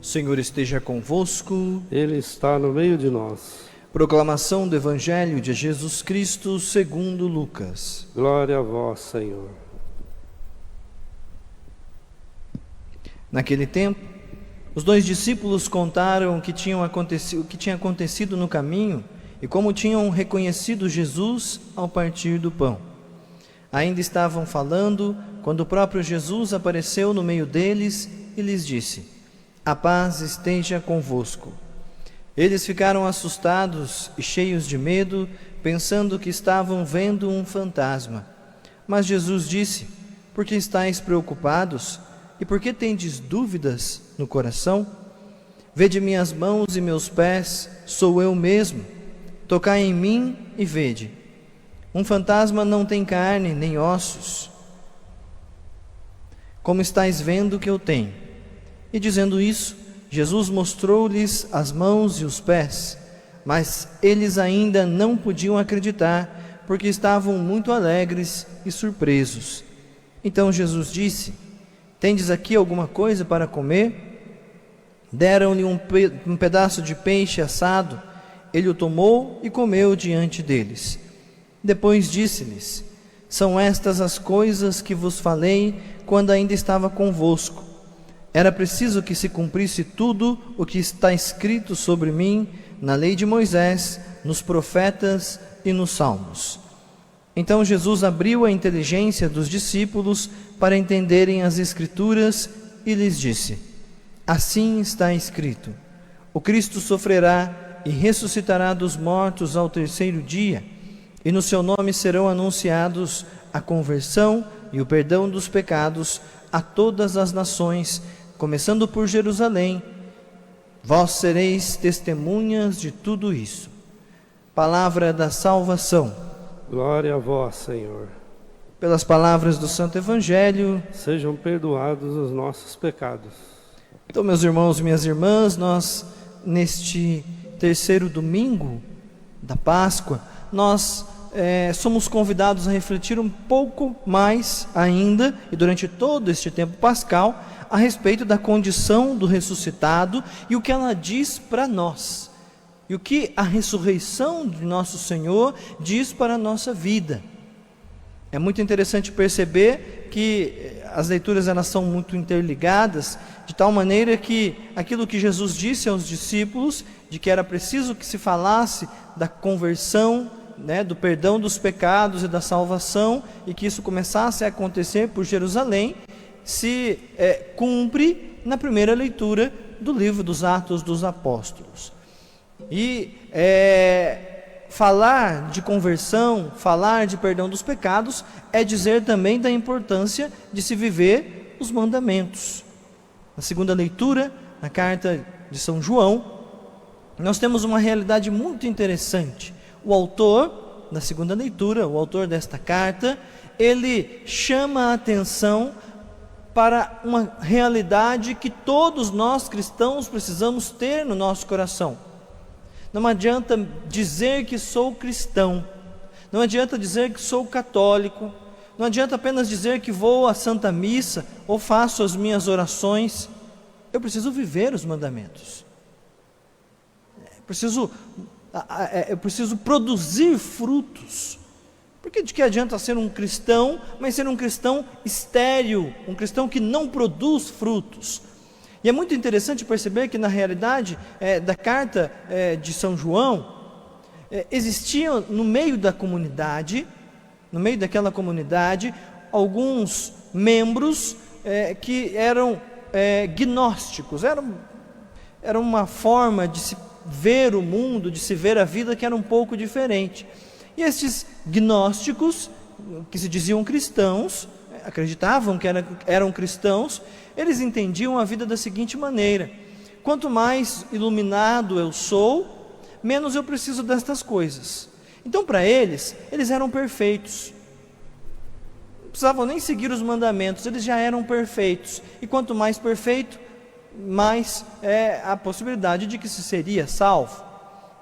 Senhor esteja convosco. Ele está no meio de nós. Proclamação do Evangelho de Jesus Cristo segundo Lucas. Glória a vós, Senhor. Naquele tempo, os 2 discípulos contaram o que tinha acontecido no caminho e como tinham reconhecido Jesus ao partir do pão. Ainda estavam falando quando o próprio Jesus apareceu no meio deles e lhes disse: "A paz esteja convosco." Eles ficaram assustados e cheios de medo, pensando que estavam vendo um fantasma. Mas Jesus disse: "Por que estáis preocupados? E por que tendes dúvidas no coração? Vede minhas mãos e meus pés, sou eu mesmo. Tocai em mim e vede. Um fantasma não tem carne nem ossos, como estáis vendo que eu tenho." E dizendo isso, Jesus mostrou-lhes as mãos e os pés, mas eles ainda não podiam acreditar, porque estavam muito alegres e surpresos. Então Jesus disse: "Tendes aqui alguma coisa para comer?" Deram-lhe um pedaço de peixe assado. Ele o tomou e comeu diante deles. Depois disse-lhes: "São estas as coisas que vos falei quando ainda estava convosco. Era preciso que se cumprisse tudo o que está escrito sobre mim na lei de Moisés, nos profetas e nos salmos." Então Jesus abriu a inteligência dos discípulos para entenderem as Escrituras e lhes disse: "Assim está escrito: o Cristo sofrerá e ressuscitará dos mortos ao terceiro dia, e no seu nome serão anunciados a conversão e o perdão dos pecados a todas as nações, começando por Jerusalém. Vós sereis testemunhas de tudo isso." Palavra da salvação. Glória a vós, Senhor. Pelas palavras do Santo Evangelho, sejam perdoados os nossos pecados. Então, meus irmãos e minhas irmãs, nós, neste terceiro domingo da Páscoa, nós somos convidados a refletir um pouco mais ainda, e durante todo este tempo pascal, a respeito da condição do ressuscitado e o que ela diz para nós, e o que a ressurreição de nosso Senhor diz para a nossa vida. É muito interessante perceber que as leituras elas são muito interligadas, de tal maneira que aquilo que Jesus disse aos discípulos, de que era preciso que se falasse da conversão, do perdão dos pecados e da salvação, e que isso começasse a acontecer por Jerusalém, se cumpre na primeira leitura do livro dos Atos dos Apóstolos. E falar de conversão, falar de perdão dos pecados, é dizer também da importância de se viver os mandamentos. Na segunda leitura, na carta de São João, nós temos uma realidade muito interessante. O autor da segunda leitura, o autor desta carta, ele chama a atenção para uma realidade que todos nós cristãos precisamos ter no nosso coração. Não adianta dizer que sou cristão, não adianta dizer que sou católico, não adianta apenas dizer que vou à Santa Missa ou faço as minhas orações. Eu preciso viver os mandamentos. Eu preciso produzir frutos. Porque de que adianta ser um cristão, mas ser um cristão estéril, um cristão que não produz frutos? E é muito interessante perceber que na realidade da carta de São João, existiam no meio da comunidade, no meio daquela comunidade, alguns membros que eram gnósticos, era uma forma de se ver o mundo, de se ver a vida que era um pouco diferente. E estes gnósticos, que se diziam cristãos, acreditavam que eram cristãos, eles entendiam a vida da seguinte maneira: quanto mais iluminado eu sou, menos eu preciso destas coisas. Então, para eles eram perfeitos, não precisavam nem seguir os mandamentos, eles já eram perfeitos, e quanto mais perfeito, mais a possibilidade de que se seria salvo.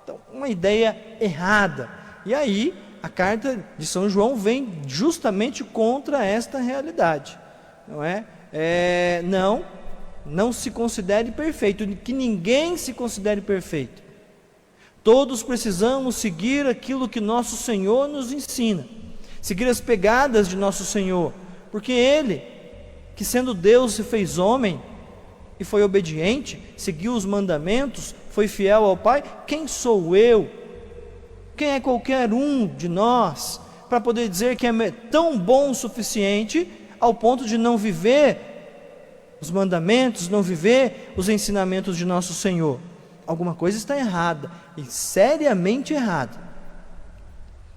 Então, uma ideia errada. E aí, a carta de São João vem justamente contra esta realidade, não é? Não, não se considere perfeito, que ninguém se considere perfeito. Todos precisamos seguir aquilo que nosso Senhor nos ensina, seguir as pegadas de nosso Senhor, porque Ele, que sendo Deus se fez homem e foi obediente, seguiu os mandamentos, foi fiel ao Pai. Quem sou eu? Quem é qualquer um de nós para poder dizer que é tão bom o suficiente ao ponto de não viver os mandamentos, não viver os ensinamentos de nosso Senhor? Alguma coisa está errada, e seriamente errada.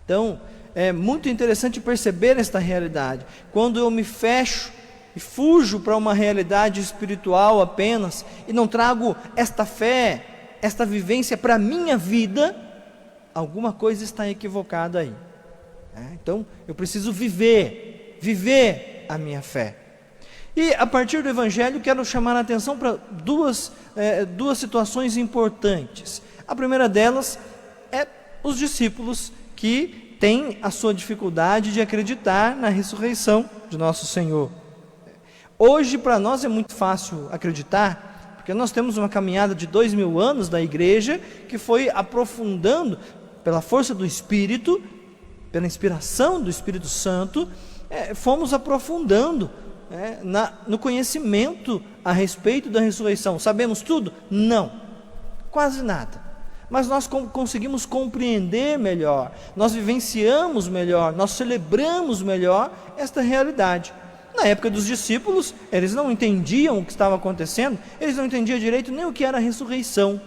Então, é muito interessante perceber esta realidade. Quando eu me fecho e fujo para uma realidade espiritual apenas, e não trago esta fé, esta vivência para a minha vida, alguma coisa está equivocada aí. Então, eu preciso viver a minha fé. E a partir do Evangelho, quero chamar a atenção para duas situações importantes. A primeira delas é os discípulos que têm a sua dificuldade de acreditar na ressurreição de nosso Senhor. Hoje, para nós, é muito fácil acreditar, porque nós temos uma caminhada de 2000 anos da igreja, que foi aprofundando, pela força do Espírito, pela inspiração do Espírito Santo, fomos aprofundando no conhecimento a respeito da ressurreição. Sabemos tudo? Não, quase nada, mas nós conseguimos compreender melhor, nós vivenciamos melhor, nós celebramos melhor esta realidade. Na época dos discípulos, eles não entendiam o que estava acontecendo, eles não entendiam direito nem o que era a ressurreição.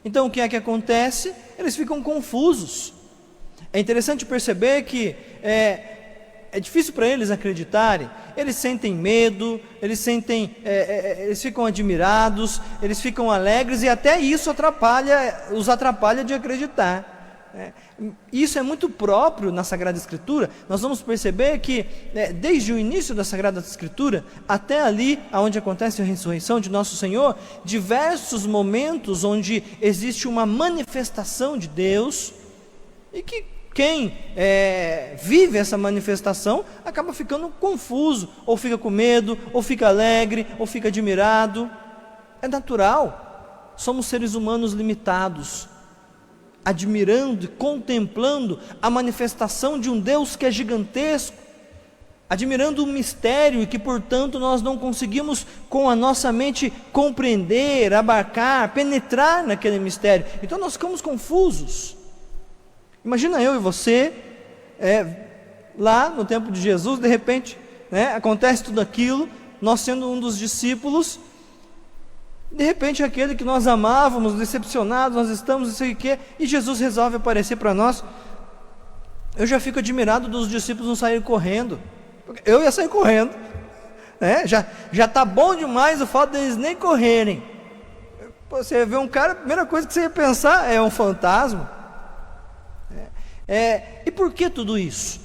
Então o que é que acontece? Eles ficam confusos. É interessante perceber que é difícil para eles acreditarem. Eles sentem medo, eles ficam admirados, eles ficam alegres, e até isso os atrapalha de acreditar. Isso é muito próprio na Sagrada Escritura. Nós vamos perceber que desde o início da Sagrada Escritura até ali onde acontece a ressurreição de nosso Senhor, diversos momentos onde existe uma manifestação de Deus, e que quem vive essa manifestação acaba ficando confuso, ou fica com medo, ou fica alegre, ou fica admirado. É natural, somos seres humanos limitados, admirando e contemplando a manifestação de um Deus que é gigantesco, admirando um mistério e que, portanto, nós não conseguimos com a nossa mente compreender, abarcar, penetrar naquele mistério. Então nós ficamos confusos. Imagina eu e você, lá no tempo de Jesus, de repente, acontece tudo aquilo, nós sendo um dos discípulos, de repente aquele que nós amávamos, decepcionados, nós estamos, não sei o que, e Jesus resolve aparecer para nós. Eu já fico admirado dos discípulos não saírem correndo. Eu ia sair correndo, já está bom demais o fato deles nem correrem. Você vê um cara, a primeira coisa que você ia pensar é um fantasma. E por que tudo isso?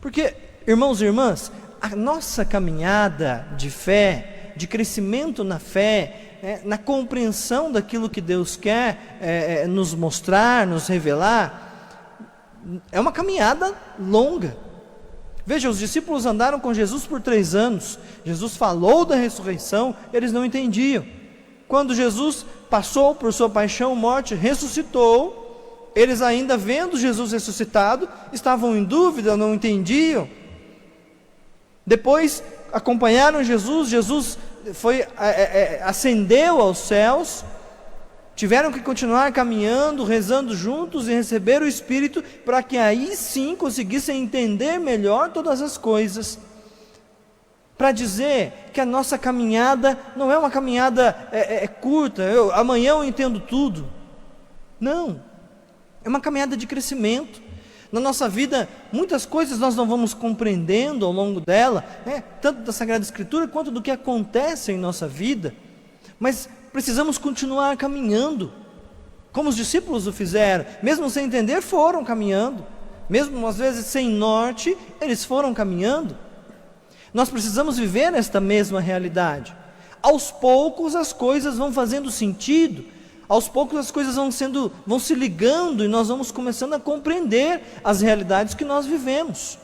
Porque, irmãos e irmãs, a nossa caminhada de fé, de crescimento na fé, na compreensão daquilo que Deus quer nos mostrar, nos revelar, é uma caminhada longa. Veja, os discípulos andaram com Jesus por 3 anos, Jesus falou da ressurreição, eles não entendiam. Quando Jesus passou por sua paixão, morte, ressuscitou, eles ainda vendo Jesus ressuscitado, estavam em dúvida, não entendiam. Depois acompanharam Jesus ascendeu aos céus, tiveram que continuar caminhando, rezando juntos e receber o Espírito, para que aí sim conseguissem entender melhor todas as coisas, para dizer que a nossa caminhada não é uma caminhada curta, amanhã eu entendo tudo. Não, é uma caminhada de crescimento. Na nossa vida, muitas coisas nós não vamos compreendendo ao longo dela, tanto da Sagrada Escritura quanto do que acontece em nossa vida, mas precisamos continuar caminhando, como os discípulos o fizeram, mesmo sem entender, foram caminhando, mesmo às vezes sem norte, eles foram caminhando. Nós precisamos viver esta mesma realidade. Aos poucos as coisas vão fazendo sentido, aos poucos as coisas vão se ligando, e nós vamos começando a compreender as realidades que nós vivemos.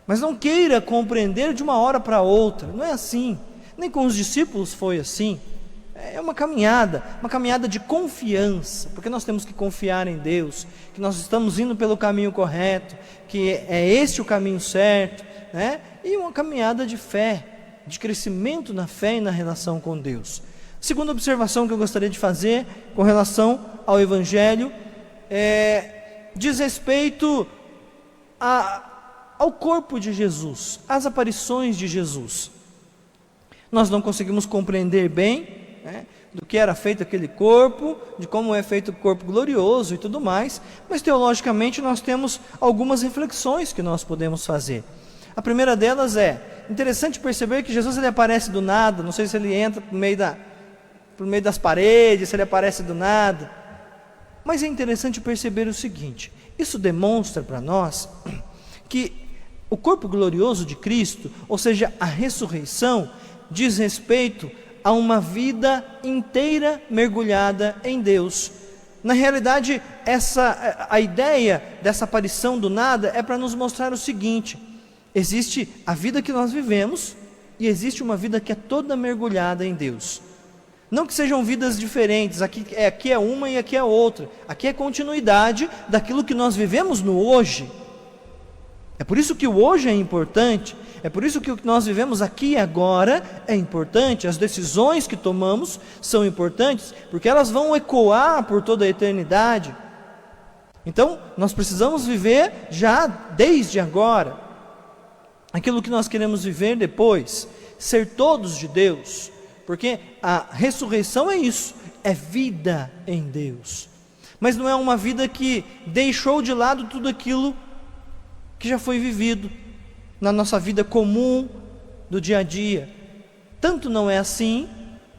Mas não queira compreender de uma hora para outra, não é assim. Nem com os discípulos foi assim. É uma caminhada de confiança, porque nós temos que confiar em Deus, que nós estamos indo pelo caminho correto, que é este o caminho certo, né? E uma caminhada de fé, de crescimento na fé e na relação com Deus. Segunda observação que eu gostaria de fazer com relação ao Evangelho diz respeito ao corpo de Jesus, às aparições de Jesus. Nós não conseguimos compreender bem, né, do que era feito aquele corpo, de como é feito o corpo glorioso e tudo mais, mas teologicamente nós temos algumas reflexões que nós podemos fazer. A primeira delas é interessante perceber que Jesus ele aparece do nada. Não sei se ele entra por meio das paredes, se ele aparece do nada, mas é interessante perceber o seguinte: isso demonstra para nós que o corpo glorioso de Cristo, ou seja, a ressurreição, diz respeito a uma vida inteira mergulhada em Deus. Na realidade, a ideia dessa aparição do nada é para nos mostrar o seguinte: existe a vida que nós vivemos e existe uma vida que é toda mergulhada em Deus. Não que sejam vidas diferentes, aqui é uma e aqui é outra. Aqui é continuidade daquilo que nós vivemos no hoje. É por isso que o hoje é importante, é por isso que o que nós vivemos aqui e agora é importante. As decisões que tomamos são importantes, porque elas vão ecoar por toda a eternidade. Então, nós precisamos viver já desde agora aquilo que nós queremos viver depois, ser todos de Deus, porque a ressurreição é isso, é vida em Deus. Mas não é uma vida que deixou de lado tudo aquilo que já foi vivido na nossa vida comum do dia a dia. Tanto não é assim,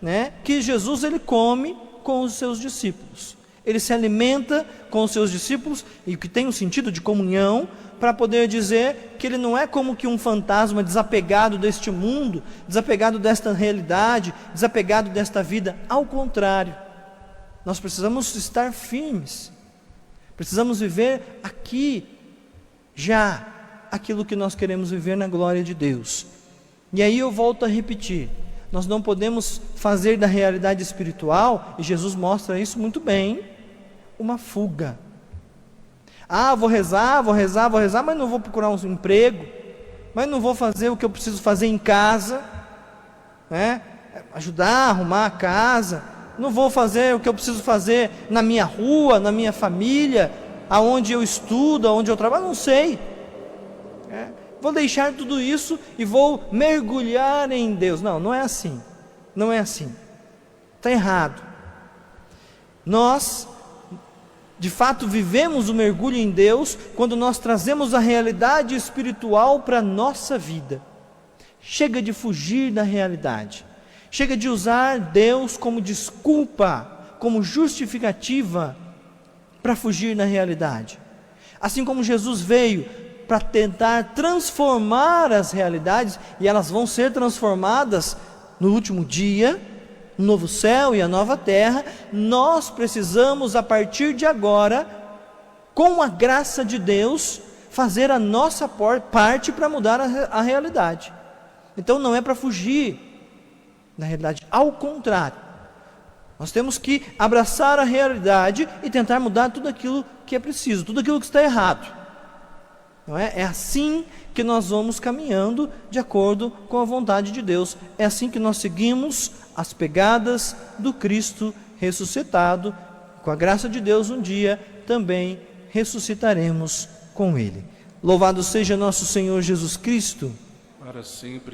né, que Jesus ele come com os seus discípulos. Ele se alimenta com os seus discípulos, e que tem um sentido de comunhão, para poder dizer que ele não é como que um fantasma desapegado deste mundo, desapegado desta realidade, desapegado desta vida. Ao contrário, nós precisamos estar firmes, precisamos viver aqui, já, aquilo que nós queremos viver na glória de Deus. E aí eu volto a repetir, nós não podemos fazer da realidade espiritual, e Jesus mostra isso muito bem, uma fuga. Vou rezar, mas não vou procurar um emprego, mas não vou fazer o que eu preciso fazer em casa, né? Ajudar a arrumar a casa, não vou fazer o que eu preciso fazer na minha rua, na minha família, aonde eu estudo, aonde eu trabalho, não sei. Vou deixar tudo isso e vou mergulhar em Deus. Não é assim. Não é assim. Está errado. Nós, de fato, vivemos o mergulho em Deus quando nós trazemos a realidade espiritual para a nossa vida. Chega de fugir da realidade. Chega de usar Deus como desculpa, como justificativa para fugir da realidade. Assim como Jesus veio para tentar transformar as realidades, e elas vão ser transformadas no último dia, no novo céu e a nova terra, nós precisamos, a partir de agora, com a graça de Deus, fazer a nossa parte para mudar a realidade. Então não é para fugir da realidade, ao contrário, nós temos que abraçar a realidade e tentar mudar tudo aquilo que é preciso, tudo aquilo que está errado. Não é? É assim que nós vamos caminhando de acordo com a vontade de Deus. É assim que nós seguimos as pegadas do Cristo ressuscitado. Com a graça de Deus, um dia também ressuscitaremos com Ele. Louvado seja nosso Senhor Jesus Cristo. Para sempre.